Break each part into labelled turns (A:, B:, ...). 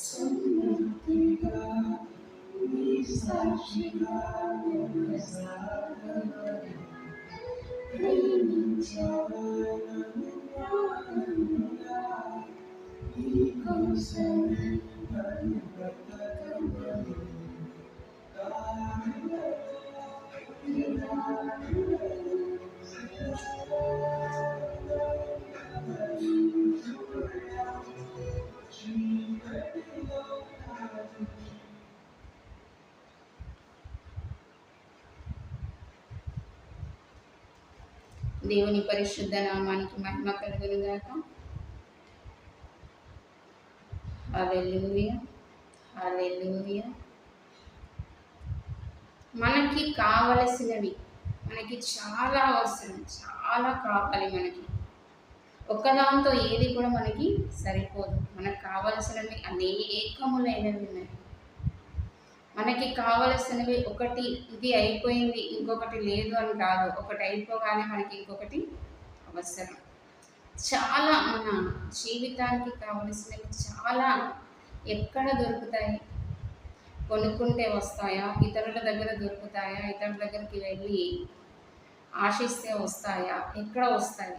A: సమృద్ధిగా నీ సాక్షిగా ప్రేమించవా నన్ను ప్రాణంగా నీ కోసమే నన్ను బ్రతకమని దేవుని పరిశుద్ధ నామానికి మహిమ కలుగును గాక. హల్లెలూయా, హల్లెలూయా. మనకి కావలసినవి మనకి చాలా అవసరం, చాలా కావాలి. మనకి ఒక్కదాంతో ఏది కూడా మనకి సరిపోదు. మనకు కావలసినవి అనేకములైనవి ఉన్నాయి. మనకి కావలసినవి ఒకటి ఇది అయిపోయింది ఇంకొకటి లేదు అని కాదు. ఒకటి అయిపోగానే మనకి ఇంకొకటి అవసరం. చాలా మన జీవితానికి కావలసినవి చాలా ఎక్కడ దొరుకుతాయి? కొనుక్కుంటే వస్తాయా? ఇతరుల దగ్గర దొరుకుతాయా? ఇతరుల దగ్గరికి వెళ్ళి ఆశిస్తే వస్తాయా? ఎక్కడ వస్తాయి?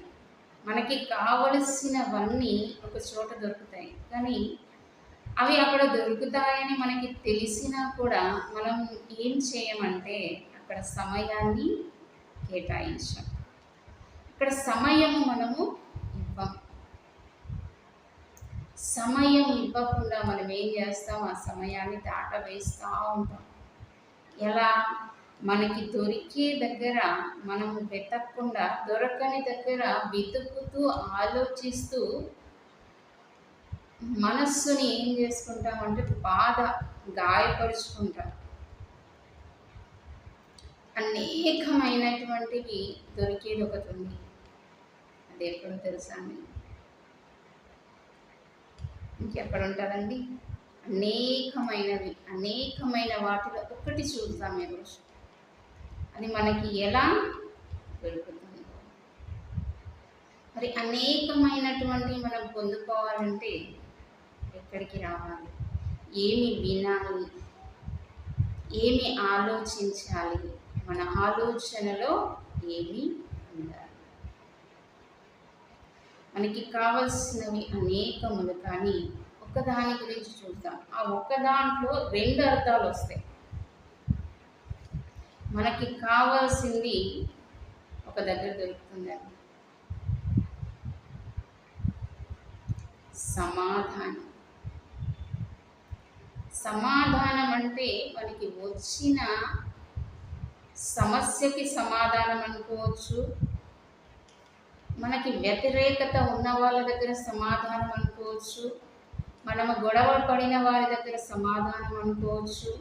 A: మనకి కావలసినవన్నీ ఒక చోట దొరుకుతాయి. కానీ అవి అక్కడ దొరుకుతాయని మనకి తెలిసినా కూడా మనం ఏం చేయమంటే అక్కడ సమయాన్ని కేటాయించాం. ఇక్కడ సమయం మనము ఇవ్వం. సమయం ఇవ్వకుండా మనం ఏం చేస్తాం? ఆ సమయాన్ని దాటవేస్తూ ఉంటాం. ఎలా? మనకి దొరికే దగ్గర మనము వెతకకుండా దొరకని దగ్గర వెతుకుతూ ఆలోచిస్తూ మనస్సుని ఏం చేసుకుంటామంటే గాయపరుచుకుంటాం. అనేకమైనటువంటివి దొరికేది ఒకటి ఉంది. అది ఎక్కడో తెలుసా అండి? ఇంకెక్కడ ఉంటుందండి? అనేకమైన వాటిలో ఒకటి చూద్దాం ఈరోజు. అది మనకి ఎలా దొరుకుతుంది? మరి అనేకమైనటువంటివి మనం పొందుకోవాలంటే ఎక్కడికి రావాలి? ఏమి వినాలి? ఏమి ఆలోచించాలి? మన ఆలోచనలో ఏమి ఉండాలి? మనకి కావలసినవి అనేకములు, కానీ ఒకదాని గురించి చూద్దాం. ఆ ఒక్కదాంట్లో రెండు అర్థాలు వస్తాయి. మనకి కావాల్సింది ఒక దగ్గర దొరుకుతుందండి, సమాధానం. సమాధానం అంటే మనకి వచ్చిన సమస్యకి సమాధానం అనుకోవచ్చు, మనకి వ్యతిరేకత ఉన్న వాళ్ళ దగ్గర సమాధానం అనుకోవచ్చు, మనము గొడవ పడిన వారి దగ్గర సమాధానం అనుకోవచ్చు,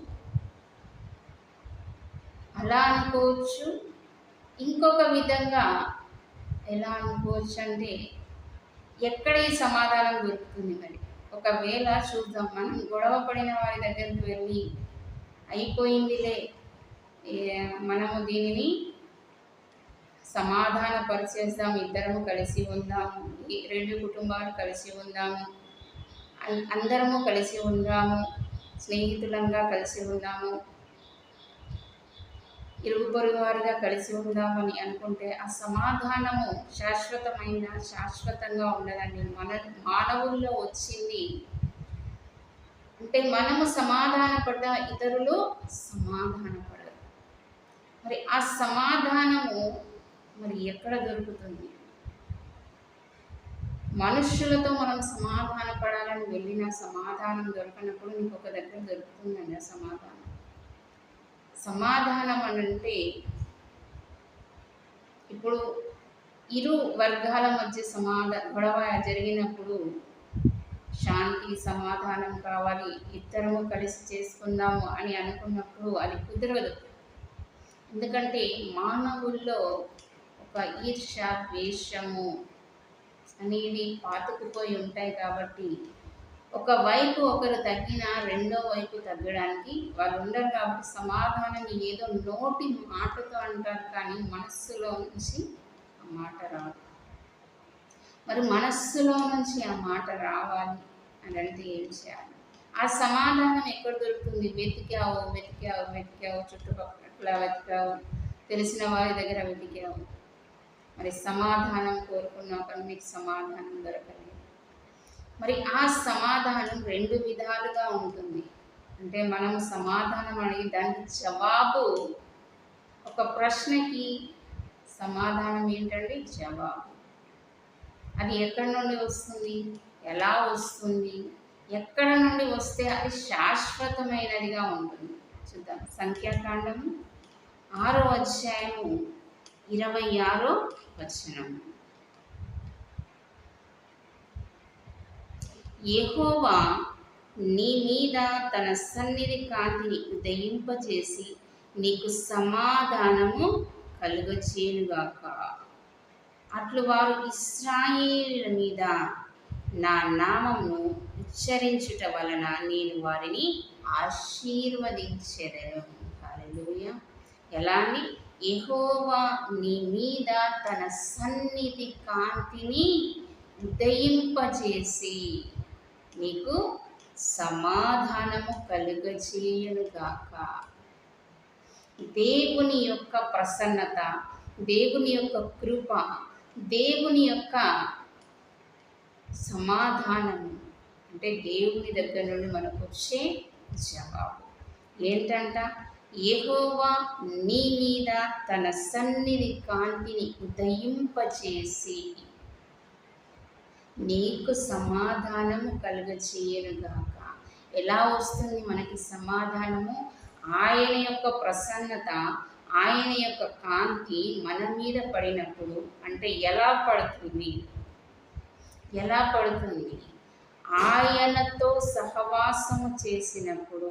A: అలా అనుకోవచ్చు. ఇంకొక విధంగా ఎలా అనుకోవచ్చు అంటే ఎక్కడ ఈ సమాధానం దొరుకుతుంది? మరి ఒకవేళ చూద్దాం, మనం గొడవ పడిన వారి దగ్గరికి వెళ్ళి అయిపోయిందిలే, మనము దీనిని సమాధానపరిచేద్దాం, ఇద్దరము కలిసి ఉందాము, రెండు కుటుంబాలు కలిసి ఉందాము, అందరము కలిసి ఉందాము, స్నేహితులంగా కలిసి ఉందాము, ఇరుగు పొరుగు వారిగా కలిసి ఉందామని అనుకుంటే ఆ సమాధానము శాశ్వతంగా ఉండదండి. మానవుల్లో వచ్చింది అంటే మనము సమాధానపడ్డ ఇతరులు సమాధానపడరు. మరి ఆ సమాధానము మరి ఎక్కడ దొరుకుతుంది? మనుష్యులతో మనం సమాధానపడాలని వెళ్ళిన సమాధానం దొరకనప్పుడు ఇంకొక దగ్గర దొరుకుతుందండి ఆ సమాధానం. సమాధానం అంటే ఇప్పుడు ఇరు వర్గాల మధ్య గొడవ జరిగినప్పుడు శాంతి సమాధానం కావాలి, ఇద్దరము కలిసి చేసుకుందాము అని అనుకున్నప్పుడు అది కుదరదు. ఎందుకంటే మానవుల్లో ఒక ఈర్ష్య, ద్వేషము అనేవి పాతుకుపోయి ఉంటాయి. కాబట్టి ఒకవైపు ఒకరు తగ్గినా రెండో వైపు తగ్గడానికి వాళ్ళు ఉండరు. కాబట్టి సమాధానం ఏదో నోటి మాటతో అంటారు, కానీ మనస్సులో నుంచి ఆ మాట రాదు. మరి మనస్సులో నుంచి ఆ మాట రావాలి అని అంటే ఏం చేయాలి? ఆ సమాధానం ఎక్కడ దొరుకుతుంది? వెతికావు వెతికావు వెతికావు, చుట్టుపక్కల వెతికావు, తెలిసిన వారి దగ్గర వెతికావు, మరి సమాధానం కోరుకున్నావు కానీ మీకు సమాధానం దొరకలేదు. మరి ఆ సమాధానం రెండు విధాలుగా ఉంటుంది. అంటే మనం సమాధానం అడిగి దానికి జవాబు, ఒక ప్రశ్నకి సమాధానం ఏంటండి? జవాబు. అది ఎక్కడి నుండి వస్తుంది? ఎలా వస్తుంది? ఎక్కడ నుండి వస్తే అది శాశ్వతమైనదిగా ఉంటుంది. చూద్దాం. సంఖ్యాకాండము 6వ అధ్యాయము 26వ వచనం. యెహోవా నీ మీద తన సన్నిధి కాంతిని ఉదయింపచేసి నీకు సమాధానము కలుగచేయునుగాక. అట్లు వారు ఇశ్రాయేలుల మీద నా నామమును ఉచ్చరించుట వలన నేను వారిని ఆశీర్వదించెదను. హల్లెలూయా. ఎలా అని? యెహోవా నీ మీద తన సన్నిధి కాంతిని ఉదయింపచేసి నీకు సమాధానము కలుగచేయునుగాక. దేవుని యొక్క ప్రసన్నత, దేవుని యొక్క కృప, దేవుని యొక్క సమాధానము అంటే దేవుని దగ్గర నుండి మనకు వచ్చే జవాబు ఏంటంట? యెహోవా నీ మీద తన సన్నిధి కాంతిని ఉదయింపచేసి నీకు సమాధానము కలుగచేయునుగాక. ఎలా వస్తుంది మనకి సమాధానము? ఆయన యొక్క ప్రసన్నత, ఆయన యొక్క కాంతి మన మీద పడినప్పుడు. అంటే ఎలా పడుతుంది? ఎలా పడుతుంది? ఆయనతో సహవాసము చేసినప్పుడు,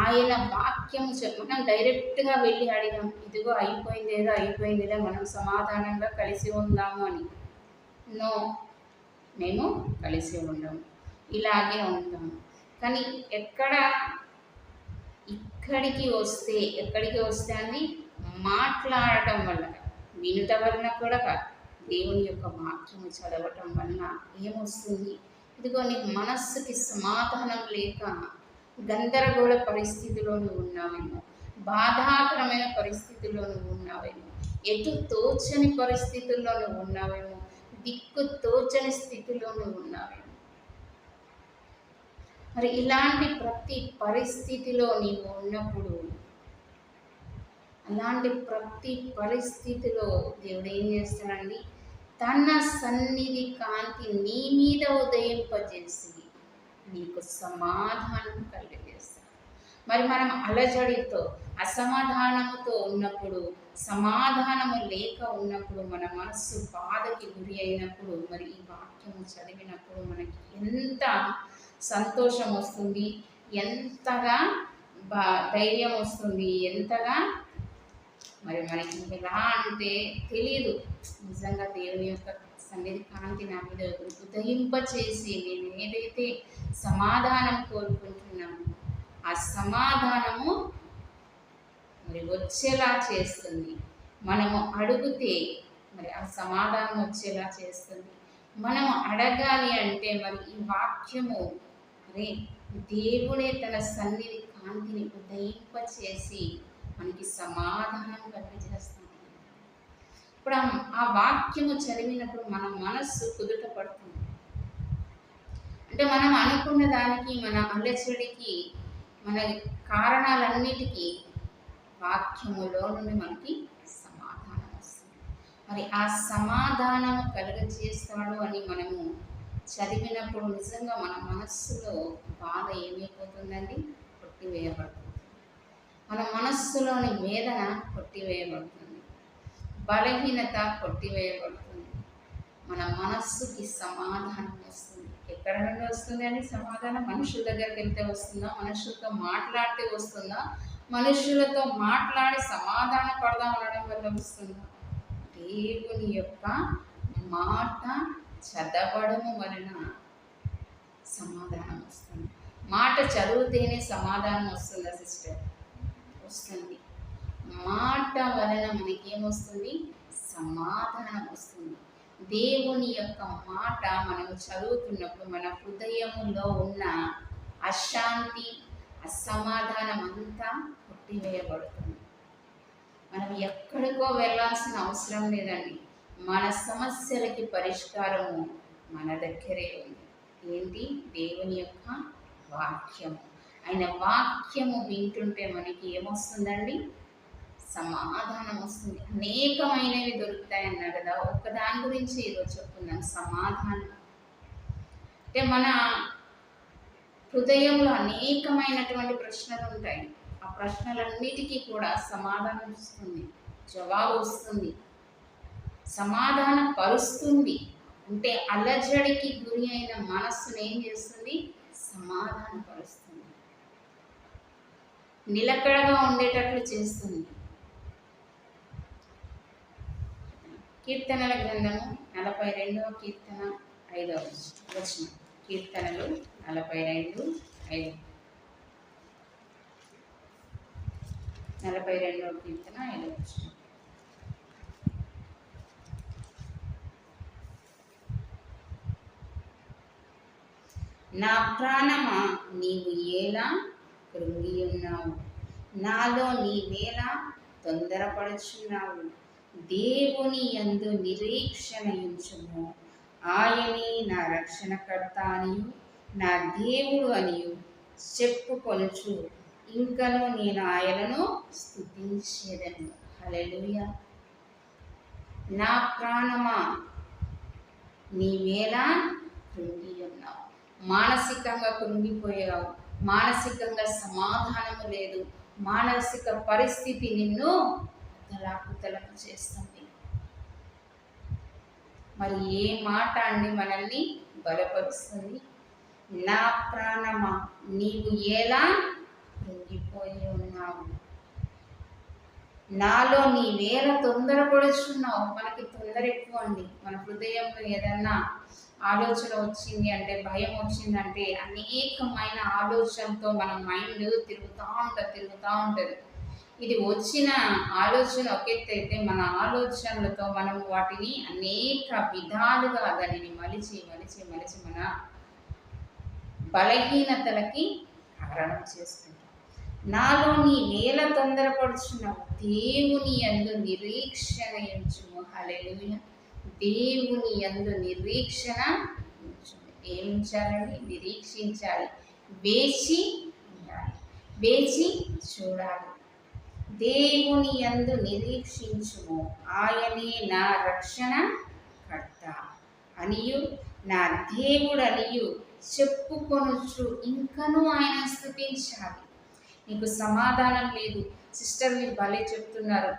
A: ఆయన వాక్యము మనం డైరెక్ట్గా వెళ్ళి అడిగాం, ఇదిగో అయిపోయిందేదో అయిపోయిందిలే మనం సమాధానంగా కలిసి ఉందాము అని. నో, మేము కలిసి ఉండము, ఇలాగే ఉంటాము. కానీ ఎక్కడికి వస్తే అని మాట్లాడటం వల్ల, వినుట వలన కూడా కాదు, దేవుని యొక్క వాక్యము చదవటం వలన ఏమొస్తుంది? ఇదిగో నీకు మనస్సుకి సమాధానం లేక గందరగోళ పరిస్థితిలోనూ ఉన్నావేమో, బాధాకరమైన పరిస్థితుల్లోనూ ఉన్నావేమో, ఎటు తోచని పరిస్థితుల్లోనూ ఉన్నావేమో, దిక్కు తోచని స్థితిలోనూ ఉన్నావేమో. మరి ఇలాంటి ప్రతి పరిస్థితిలో నీవు ఉన్నప్పుడు, అలాంటి ప్రతి పరిస్థితిలో దేవుడు ఏం చేస్తాడండి? తన సన్నిధి కాంతి నీ మీద ఉదయింపజేసి నీకు సమాధానం కలిగజేస్తాడు. మరి మనం అలజడితో, అసమాధానముతో ఉన్నప్పుడు, సమాధానము లేక ఉన్నప్పుడు, మన మనస్సు బాధకి గురి అయినప్పుడు, మరి ఈ వాక్యము చదివినప్పుడు మనకి ఎంత సంతోషం వస్తుంది, ఎంతగా ధైర్యం వస్తుంది, ఎంతగా మరి మనకి ఎలా అంటే తెలియదు. నిజంగా దేవుని యొక్క సన్నిధి కాంతి నా మీద ఉదయింపచేసి నేను ఏదైతే సమాధానం కోరుకుంటున్నానో ఆ సమాధానము మరి వచ్చేలా చేస్తుంది. మనము అడిగితే మరి ఆ సమాధానం వచ్చేలా చేస్తుంది. మనము అడగాలి అంటే మరి ఈ వాక్యము అరే దేవుడే తన సన్నిధి కాంతిని ఉదయింపచేసి మనకి సమాధానం కలిగజేస్తాం. ఇప్పుడు ఆ వాక్యము చదివినప్పుడు మన మనస్సు కుదుట పడుతుంది. అంటే మనం అనుకున్న దానికి, మన అలచడికి, మన కారణాలన్నిటికీ వాక్యములో నుండి మనకి సమాధానం వస్తుంది. మరి ఆ సమాధానము కలుగజేస్తాడు అని మనము చదివినప్పుడు నిజంగా మన మనస్సులో బాధ ఏమైపోతుందండి? కొట్టివేయబడుతుంది. మన మనస్సులోని వేదన కొట్టివేయబడుతుంది, బలహీనత కొట్టివేయబడుతుంది. మన మనస్సుకి సమాధానం వస్తుంది. ఎక్కడ నుండి వస్తుంది అని సమాధానం? మనుషుల దగ్గరికి వెళ్తే వస్తుందా? మనుషులతో మాట్లాడితే వస్తుందా? మనుషులతో మాట్లాడి సమాధాన పడదాం అనడం వల్ల వస్తుందా? దేవుని యొక్క మాట చదవడము వలన సమాధానం వస్తుంది. మాట చదివితేనే సమాధానం వస్తుందా సిస్టర్? వస్తుంది. మాట వలన మనకేమొస్తుంది? సమాధానం వస్తుంది. దేవుని యొక్క మాట మనం చదువుతున్నప్పుడు మన హృదయములో ఉన్న అశాంతి, అసమాధానం అంతా కొట్టివేయబడుతుంది. మనం ఎక్కడికో వెళ్ళాల్సిన అవసరం లేదండి. మన సమస్యలకి పరిష్కారము మన దగ్గరే ఉంది. ఏంటి? దేవుని యొక్క వాక్యము. ఆయన వాక్యము వింటుంటే మనకి ఏమొస్తుందండి? సమాధానం వస్తుంది. అనేకమైనవి దొరుకుతాయి అన్నారు కదా, ఒక్కదాని గురించి ఈరోజు చెప్పుకుందాం, సమాధానం. అంటే మన హృదయంలో అనేకమైనటువంటి ప్రశ్నలు ఉంటాయి. ఆ ప్రశ్నలన్నిటికీ కూడా సమాధానం వస్తుంది, జవాబు వస్తుంది, సమాధానం పరుస్తుంది. అంటే అలజడికి గురి అయిన మనస్సును ఏం చేస్తుంది? సమాధాన పరుస్తుంది, నిలకడగా ఉండేటట్లు చేస్తుంది. కీర్తనల గ్రంథము 42వ కీర్తన 5వ వచనం. కీర్తనలు 42:5. 42వ కీర్తన 5వ వచనం. నా ప్రాణమా, నీవు ఎలా కృంగి ఉన్నావు? నాలో నీవేలా తొందరపడుచున్నావు? దేవుని యందు నిరీక్షణ ఉంచుము. ఆయనే నా రక్షణకర్త అనియు నా దేవుడు అనియు చెప్పుకొనుచు ఇంకను నేను ఆయనను స్తుతించెదను. హల్లెలూయా. నా ప్రాణమా, నీవేలా కృంగి ఉన్నావు? మానసికంగా కృంగిపోయావు, మానసికంగా సమాధానము లేదు, మానసిక పరిస్థితి నిన్ను తలాకుతలకు చేస్తుంది. మరి ఏ మాట అండి మనల్ని బలపరుస్తుంది? నా ప్రాణమా, నీవు ఎలా కృంగిపోయి ఉన్నావు? నాలో నీవేళ తొందరపడుచున్నావు. మనకి తొందర ఎక్కువ అండి. మన హృదయంలో ఏదన్నా ఆలోచన వచ్చింది అంటే, భయం వచ్చిందంటే, అనేకమైన ఆలోచనతో మన మైండ్ తిరుగుతూ ఉంటుంది. ఇది వచ్చిన ఆలోచన ఒక ఎత్తు అయితే, మన ఆలోచనలతో మనం వాటిని అనేక విధాలుగా దానిని మలిచి మన బలహీనతలకి కారణం చేసుకుంటాం. నాలో నీవేళ తొందరపడుచున్నావు? దేవుని యందు నిరీక్షణ ఉంచుము. హల్లెలూయా. దేవుని యందు నిరీక్షణ ఉంచుము. ఏం ఉంచాలండి? నిరీక్షించాలి, వేచి ఉండాలి, వేచి చూడాలి. దేవుని యందు నిరీక్షించుము. ఆయనే నా రక్షణ కర్త అనియు నా దేవుడు అనియు చెప్పుకొనుచు ఇంకనూ ఆయన స్తుతించాలి. నీకు సమాధానం లేదు సిస్టర్, మీరు భలే చెప్తున్నారు,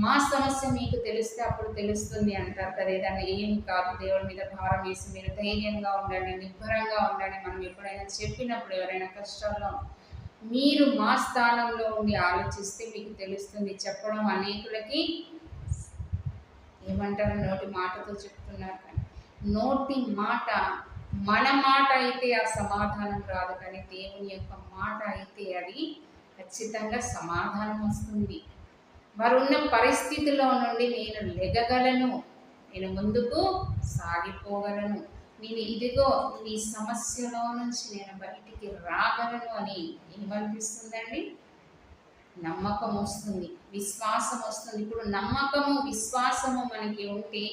A: మా సమస్య మీకు తెలిస్తే అప్పుడు తెలుస్తుంది అంటారు కదా. ఏదన్నా ఏం కాదు, దేవుడి మీద భారం వేసి మీరు ధైర్యంగా ఉండండి, నిబ్బరంగా ఉండండి. మనం ఎప్పుడైనా చెప్పినప్పుడు ఎవరైనా కష్టాల్లో మీరు మా స్థానంలో ఉండి ఆలోచిస్తే మీకు తెలుస్తుంది. చెప్పడం అనేకులకి ఏమంటారు, నోటి మాటతో చెప్తున్నారు కానీ, నోటి మాట మన మాట అయితే ఆ సమాధానం రాదు, కానీ దేవుని యొక్క మాట అయితే అది ఖచ్చితంగా సమాధానం వస్తుంది. వారు ఉన్న పరిస్థితిలో నుండి నేను లెగగలను, నేను ముందుకు సాగిపోగలను, నేను ఇదిగో ఈ సమస్యలో నుంచి నేను బయటికి రాగలను అని ఏమనిపిస్తుందండి? నమ్మకం వస్తుంది, విశ్వాసం వస్తుంది. ఇప్పుడు నమ్మకము విశ్వాసము మనకి ఉంటే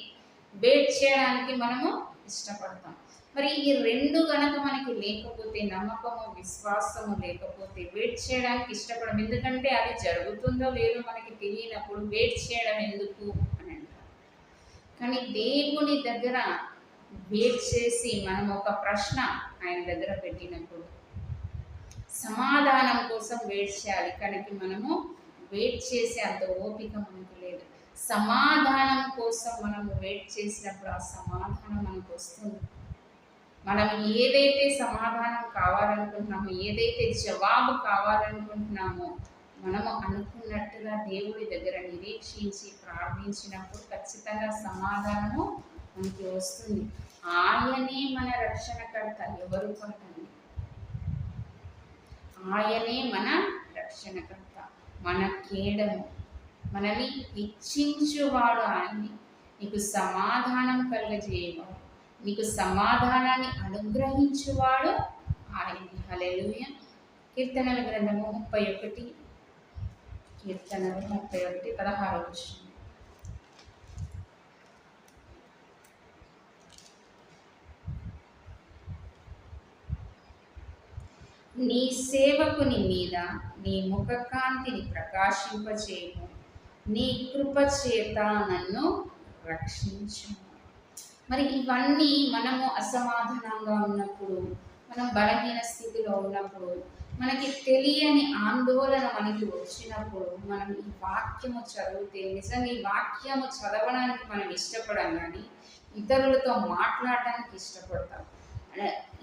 A: వెయిట్ చేయడానికి మనము ఇష్టపడతాం. మరి ఈ రెండు గనక మనకి లేకపోతే, నమ్మకము విశ్వాసము లేకపోతే వెయిట్ చేయడానికి ఇష్టపడం. ఎందుకంటే అది జరుగుతుందో లేదో మనకి తెలియనప్పుడు వెయిట్ చేయడం ఎందుకు అని అంటారు. కానీ దేవుని దగ్గర వెయిట్ చేసి మనం ఒక ప్రశ్న ఆయన దగ్గర పెట్టినప్పుడు సమాధానం కోసం వెయిట్ చేయాలి. కానీ మనము వెయిట్ చేసే అంత ఓపిక మనకు లేదు. సమాధానం కోసం మనము వెయిట్ చేసినప్పుడు ఆ సమాధానం మనకు వస్తుంది. మనం ఏదైతే సమాధానం కావాలనుకుంటున్నామో, ఏదైతే జవాబు కావాలనుకుంటున్నామో, మనము అనుకున్నట్టుగా దేవుడి దగ్గర నిరీక్షించి ప్రార్థించినప్పుడు ఖచ్చితంగా సమాధానము మనకి వస్తుంది. ఆయనే మన రక్షణకర్త, ఎవరు కాదండి. ఆయనే మన రక్షణకర్త, మన కేడము, మనల్ని హెచ్చించువాడు ఆయనే. నీకు సమాధానం కలుగజేయవాడు, నీకు సమాధానాన్ని అనుగ్రహించువాడు ఆయన. హల్లెలూయా. కీర్తనల గ్రంథము 31, కీర్తనలు 31, 16వ వచనం. నీ సేవకుని మీద నీ ముఖకాంతిని ప్రకాశింపచేయము, నీ కృప చేత నన్ను రక్షించు. మరి ఇవన్నీ మనము అసమాధానంగా ఉన్నప్పుడు, మనం బలహీన స్థితిలో ఉన్నప్పుడు, మనకి తెలియని ఆందోళన మనకి వచ్చినప్పుడు, మనం ఈ వాక్యము చదివితే నిజంగా ఈ వాక్యము చదవడానికి మనం ఇష్టపడం, కానీ ఇతరులతో మాట్లాడడానికి ఇష్టపడతాం,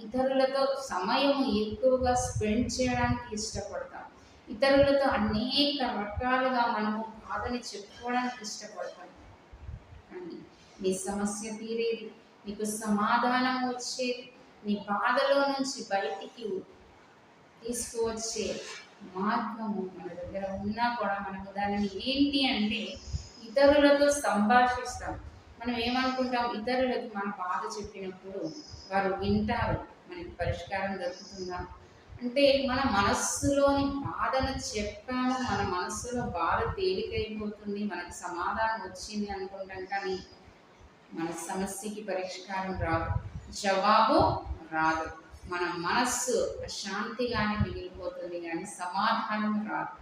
A: ఇతరులతో సమయం ఎక్కువగా స్పెండ్ చేయడానికి ఇష్టపడతాం, ఇతరులతో అనేక రకాలుగా మనము బాధని చెప్పుకోవడానికి ఇష్టపడతాం. కానీ నీ సమస్య తీరేది, నీకు సమాధానం వచ్చేది, నీ బాధలో నుంచి బయటికి తీసుకువచ్చే మార్గము మన దగ్గర ఉన్నా కూడా మనము దానిని ఏంటి అంటే ఇతరులతో సంభాషిస్తాం. మనం ఏమనుకుంటాం, ఇతరులకు మన బాధ చెప్పినప్పుడు వారు వింటారు, మనకి పరిష్కారం దొరుకుతుందా అంటే మన మనస్సులోని బాధను చెప్పాము, మన మనస్సులో బాధ తేలికైపోతుంది, మనకి సమాధానం వచ్చింది అనుకుంటాం. కానీ మన సమస్యకి పరిష్కారం రాదు, జవాబు రాదు. మన మనస్సు అశాంతిగానే మిగిలిపోతుంది, కానీ సమాధానం రాదు,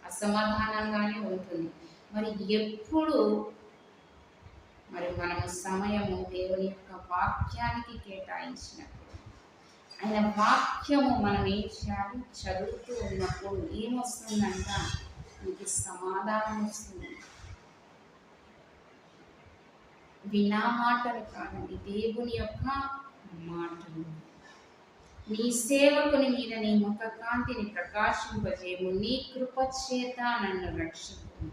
A: అసమాధానంగానే ఉంటుంది. మరి ఎప్పుడు మనము సమయము దేవుని యొక్క వాక్యానికి కేటాయించినప్పుడు, ఆయన వాక్యము మనం ఏం చేయాలి, చదువుతూ ఉన్నప్పుడు ఏమొస్తుందంట, మీకు సమాధానం వస్తుంది. వినా మాటలు కాదండి, దేవుని యొక్క మాటలు. నీ సేవకుని మీద నీ ముఖ కాంతిని ప్రకాశింపజేయము, నీ కృప చేత నన్ను రక్షించు.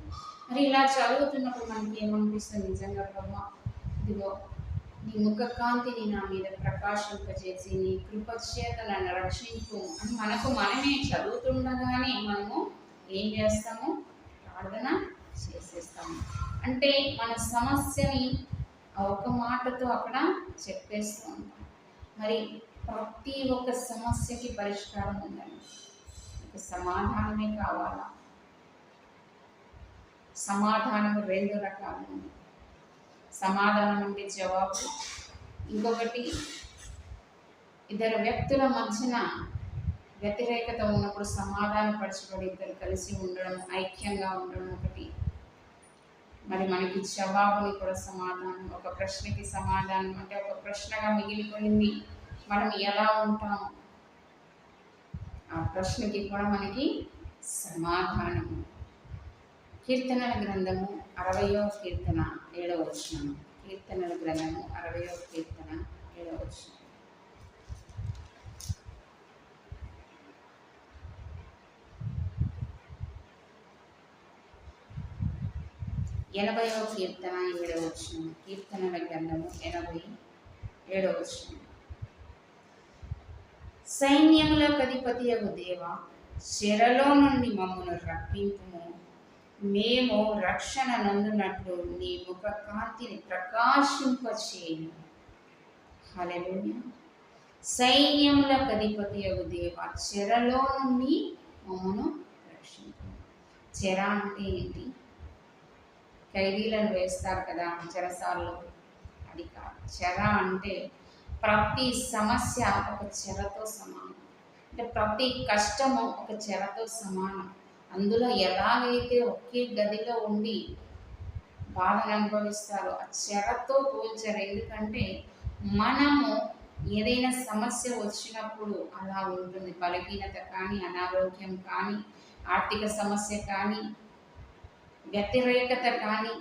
A: మరి ఇలా చదువుతున్నప్పుడు మనకి ఏమనిపిస్తుంది, నిజంగా ప్రభా ఇదిగో నీ ముఖ కాంతిని నా మీద ప్రకాశింపజేసి నీ కృప చేత నన్ను రక్షించు అని మనకు మనమే చదువుతుండగానే మనము ఏం చేస్తాము, ప్రార్థన చేసేస్తాము. అంటే మన సమస్యని ఒక మాటతో అక్కడ చెప్పేస్తూ ఉంటాం. మరి ప్రతి ఒక్క సమస్యకి పరిష్కారం ఉందండి, సమాధానమే కావాలా? సమాధానం 2 రకాలు ఉంది. సమాధానం అంటే జవాబు, ఇంకొకటి ఇద్దరు వ్యక్తుల మధ్యన వ్యతిరేకత ఉన్నప్పుడు సమాధానపరచబడి ఇద్దరు కలిసి ఉండడం, ఐక్యంగా ఉండడం ఒకటి. మరి మనకి జవాబుని కూడా సమాధానం, ఒక ప్రశ్నకి సమాధానం అంటే ఒక ప్రశ్నగా మిగిలిపోయింది, మనం ఎలా ఉంటాము, ఆ ప్రశ్నకి కూడా మనకి సమాధానము. కీర్తనల గ్రంథము 60వ కీర్తన 7వ వచనం. కీర్తనల గ్రంథము 60వ కీర్తన 7వ వచనం. ఎనభైవ కీర్తన 7వ వచనం. కీర్తనల గ్రంథము 87వ వచనం. సైన్యములకు అధిపతియగు దేవా, చెరలో నుండి మమ్మను రప్పింపుము, మేము రక్షణ నందునట్లు నీ ముఖ కాంతిని ప్రకాశింపచేయు. హల్లెలూయా. సైన్యములకు అధిపతియగు దేవా, చెరలో నుండి మమ్మను రక్షింపు. చెర అంటే ఏంటి? ఖైదీలను వేస్తారు కదా చెరసాల్లో, అది కాదు. చెర అంటే ప్రతి సమస్య ఒక చెరతో సమానం, అంటే ప్రతి కష్టము ఒక చెరతో సమానం. అందులో ఎలాగైతే ఒకే గదిలో ఉండి బాధను అనుభవిస్తారో ఆ చెరతో పోల్చారు. ఎందుకంటే మనము ఏదైనా సమస్య వచ్చినప్పుడు అలా ఉంటుంది. బలహీనత కానీ, అనారోగ్యం కానీ, ఆర్థిక సమస్య కానీ, వ్యతిరేకత కానీ,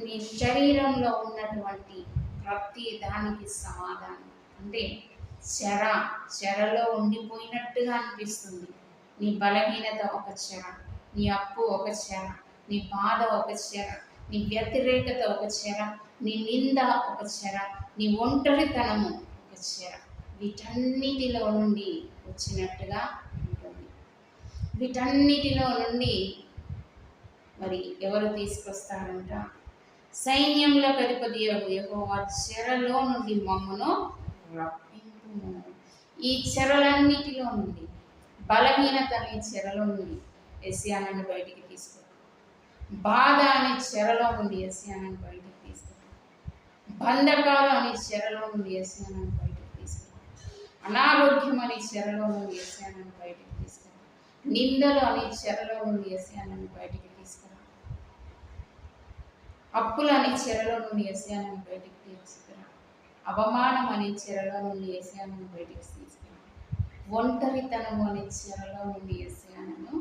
A: నీ శరీరంలో ఉన్నటువంటి ప్రతి దానికి సమాధానం అంటే చెరలో ఉండిపోయినట్టుగా అనిపిస్తుంది. నీ బలహీనత ఒక చెర, నీ అప్పు ఒక చెర, నీ బాధ ఒక చెర, నీ వ్యతిరేకత ఒక చెర, నీ నింద ఒక చెర, నీ ఒంటరితనము ఒక చెర. వీటన్నిటిలో నుండి వచ్చినట్టుగా ఉంటుంది. వీటన్నిటిలో నుండి మరి ఎవరు తీసుకొస్తాడంట? సైన్యములకు అధిపతి యెహోవా చెరలో నుండి మమ్మను రప్పింపుము. ఈ చెరలన్నిటిలో నుండి, బలహీనత అనే చెరలో నుండి యెషయా నన్ను బయటికి తీసుకురా. బాధ అనే చెరలో నుండి యెషయా నన్ను బయటికి తీసుకురా. బంధకాలు అనే చెరలో నుండి యెషయా నన్ను బయటికి తీసుకురా. అనారోగ్యం అనే చెరలో నుండి యెషయా నన్ను బయటికి తీసుకురా. నిందలు అనే చెరలో నుండి యెషయా నన్ను బయటికి తీసుకురా. అప్పులు అనే చెరలో నుండి యెషయా నన్ను బయటికి తీసుకురా. అవమానం అనే చెరలో నుండి యెషయా నన్ను బయటికి తీసుకురా. ఒంటరితనం అనే చెరలో నుండి యెషయా నన్ను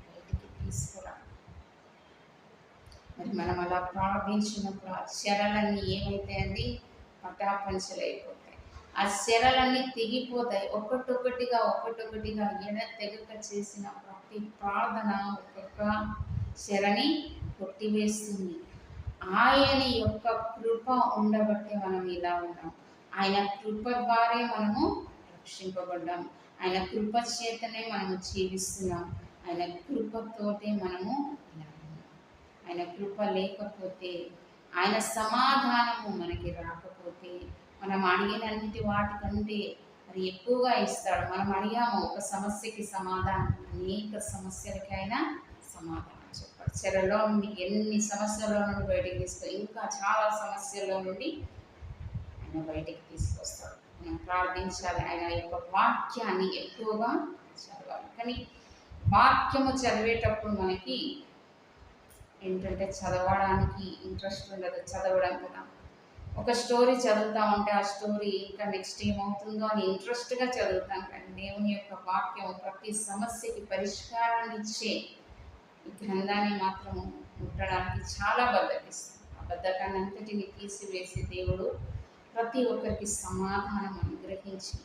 A: బయటికి తీసుకురా. మరి మనం అలా ప్రార్థించినప్పుడు ఆ చెరలన్నీ ఏమైతాయండి? పటాపంచలైపోతాయి. ఆ చెరలన్నీ తెగిపోతాయి. ఒక్కొక్కటిగా తెగక చేసిన ప్రతి ప్రార్థన ఒక్కొక్క చెరని కొట్టివేస్తుంది. ఆయన యొక్క కృప ఉండబట్టే మనం ఇలా ఉన్నాం. ఆయన కృప ద్వారే మనము రక్షింపబడ్డాం. ఆయన కృప చేతనే మనము జీవిస్తున్నాం. ఆయన కృపతోటే మనము ఇలా ఉన్నాం. ఆయన కృప లేకపోతే, ఆయన సమాధానము మనకి రాకపోతే, మనం అడిగినన్నిటి వాటికంటే మరి ఎక్కువగా ఇస్తాడు. మనం అడిగాము ఒక సమస్యకి సమాధానం, అనేక సమస్యలకి ఆయన సమాధానం చెప్పాడు. చెరలో నుండి ఎన్ని సమస్యల్లో నుండి బయటికి తీసుకొని ఇంకా చాలా సమస్యల్లో నుండి ఆయన బయటికి తీసుకొస్తాడు. మనం ప్రార్థించాలి. ఆయన యొక్క వాక్యాన్ని ఎక్కువగా చదవాలి. కానీ వాక్యము చదివేటప్పుడు మనకి ఏంటంటే చదవడానికి ఇంట్రెస్ట్ ఉండదు. చదవడం కదా, ఒక స్టోరీ చదువుతా ఉంటే ఆ స్టోరీ ఇంకా నెక్స్ట్ ఏమవుతుందో అని ఇంట్రెస్ట్గా చదువుతాం. కానీ దేవుని యొక్క వాక్యం ప్రతి సమస్యకి పరిష్కారాన్ని ఇచ్చే ఈ గ్రంథాన్ని మాత్రం ముట్టడానికి చాలా బద్దకిస్తుంది. ఆ బద్ధకాన్ని అంతటిని తీసివేసి దేవుడు ప్రతి ఒక్కరికి సమాధానం అనుగ్రహించి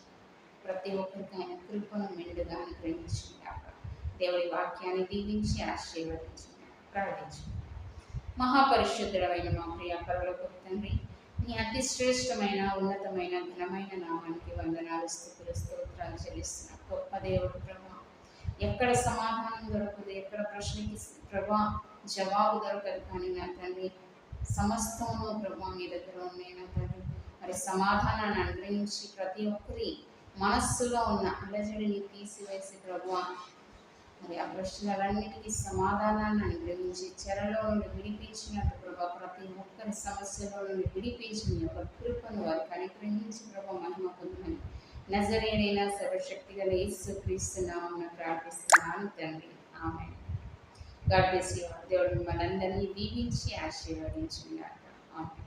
A: ప్రతి ఒక్కరికి ఆయన కృపను మెండుగా అనుగ్రహించిందాక. దేవుడి వాక్యాన్ని దీవించి ఆశీర్వదించి ప్రార్థించు. మహాపరిశుద్ధుడైన మా ప్రియ పరలోకపు తండ్రి, నీ అతి శ్రేష్టమైన ఉన్నతమైన ఘనమైన నామానికి వందనాలు, స్తుతులు, స్తోత్రాలు చెల్లిస్తున్నా. గొప్ప దేవుడు ప్రభా, ఎక్కడ సమాధానం దొరకదు, ఎక్కడ ప్రశ్నకి ప్రభా జవాబు దొరకదు. కానీ నా తండ్రి సమస్తము ప్రభా మీ దగ్గర ఉన్నాయి నా తండ్రి. మరి సమాధానాన్ని అనుగ్రహించి ప్రతి ఒక్కరి మనస్సులో ఉన్న అలజడిని తీసివేసి ప్రభా మరి ఆ ప్రశ్నలన్నిటికీ సమాధానాన్ని అనుగ్రహించి చెరలో నుండి విడిపించినట్టు ప్రభా ప్రతి ఒక్కరి సమస్యలో నుండి విడిపించి మీ యొక్క కృపను వారికి అనుగ్రహించి ప్రభా మహిమ పొందమని నజరేయుడైన సర్వశక్తి గల యేసుక్రీస్తు నామమున ప్రార్థిస్తున్నాను తండ్రి. ఆమేన్. God bless you. దేవుడు మిమ్మల్ని అందరినీ దీవించి ఆశీర్వదించుగాక. ఆమేన్.